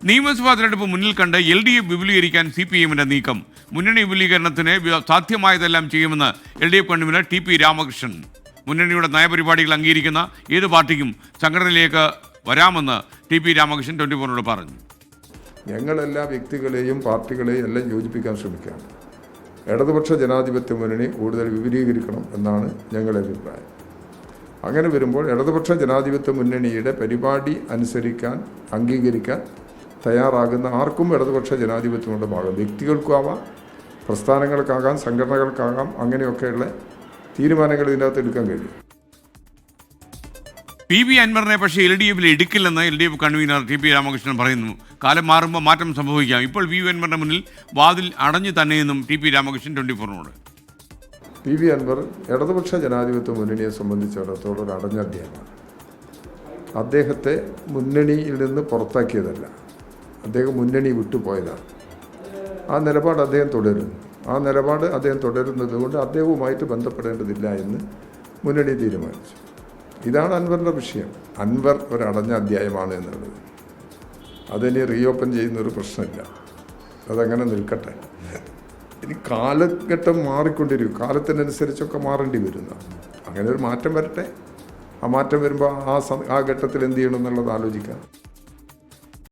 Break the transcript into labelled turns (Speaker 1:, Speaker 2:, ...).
Speaker 1: നിയമസഭാ തെരഞ്ഞെടുപ്പ് മുന്നിൽ കണ്ട് LDF വിപുലീകരിക്കാൻ CPIഎമ്മിന്റെ നീക്കം. മുന്നണി വിപുലീകരണത്തിന് സാധ്യമായതെല്ലാം ചെയ്യുമെന്ന് LDF കൺവീനർ TP രാമകൃഷ്ണൻ. മുന്നണിയുടെ നയപരിപാടികൾ അംഗീകരിക്കുന്ന ഏത് പാർട്ടിക്കും സംഘടനയിലേക്ക് വരാമെന്ന് TP രാമകൃഷ്ണൻ 24 പറഞ്ഞു.
Speaker 2: ഞങ്ങളെല്ലാ വ്യക്തികളെയും പാർട്ടികളെയും എല്ലാം യോജിപ്പിക്കാൻ ശ്രമിക്കുകയാണ്. ഇടതുപക്ഷ ജനാധിപത്യ മുന്നണി കൂടുതൽ വിപുലീകരിക്കണം എന്നാണ് ഞങ്ങളുടെ അഭിപ്രായം. അങ്ങനെ വരുമ്പോൾ ഇടതുപക്ഷ ജനാധിപത്യ മുന്നണിയുടെ പരിപാടി അനുസരിക്കാൻ അംഗീകരിക്കാൻ തയ്യാറാകുന്ന ആർക്കും ഇടതുപക്ഷ ജനാധിപത്യങ്ങളുടെ ഭാഗം വ്യക്തികൾക്കാവാം, പ്രസ്ഥാനങ്ങൾക്കാകാം, സംഘടനകൾക്കാകാം, അങ്ങനെയൊക്കെയുള്ള തീരുമാനങ്ങൾ ഇതിനകത്ത് എടുക്കാൻ കഴിയും.
Speaker 1: PV അൻവറിനെ പക്ഷേ LDFിൽ എടുക്കില്ലെന്ന് LDF കൺവീനർ TP രാമകൃഷ്ണൻ പറയുന്നു. കാലം മാറുമ്പോൾ മാറ്റം സംഭവിക്കാം. ഇപ്പോൾ PV അൻവറിന്റെ മുന്നിൽ വാതിൽ അടഞ്ഞു തന്നെയെന്നും TP രാമകൃഷ്ണൻ 24
Speaker 2: PV അൻവർ ഇടതുപക്ഷ ജനാധിപത്യ മുന്നണിയെ സംബന്ധിച്ചിടത്തോളം ഒരു അടഞ്ഞ അധ്യായമാണ്. അദ്ദേഹത്തെ മുന്നണിയിൽ നിന്ന് പുറത്താക്കിയതല്ല, അദ്ദേഹം മുന്നണി വിട്ടുപോയതാണ്. ആ നിലപാട് അദ്ദേഹം തുടരുന്നു. ആ നിലപാട് അദ്ദേഹം തുടരുന്നത് കൊണ്ട് അദ്ദേഹവുമായിട്ട് ബന്ധപ്പെടേണ്ടതില്ല എന്ന് മുന്നണി തീരുമാനിച്ചു. ഇതാണ് അൻവറിൻ്റെ വിഷയം. അൻവർ ഒരു അടഞ്ഞ അധ്യായമാണ് എന്നുള്ളത് അതിനി റീഓപ്പൺ ചെയ്യുന്നൊരു പ്രശ്നമില്ല. അതങ്ങനെ നിൽക്കട്ടെ. ഇനി കാലഘട്ടം മാറിക്കൊണ്ടിരിക്കും, കാലത്തിനനുസരിച്ചൊക്കെ മാറേണ്ടി വരുന്ന അങ്ങനെ ഒരു മാറ്റം വരട്ടെ. ആ മാറ്റം വരുമ്പോൾ ആ ഘട്ടത്തിൽ എന്ത് ചെയ്യണം എന്നുള്ളത് ആലോചിക്കാം.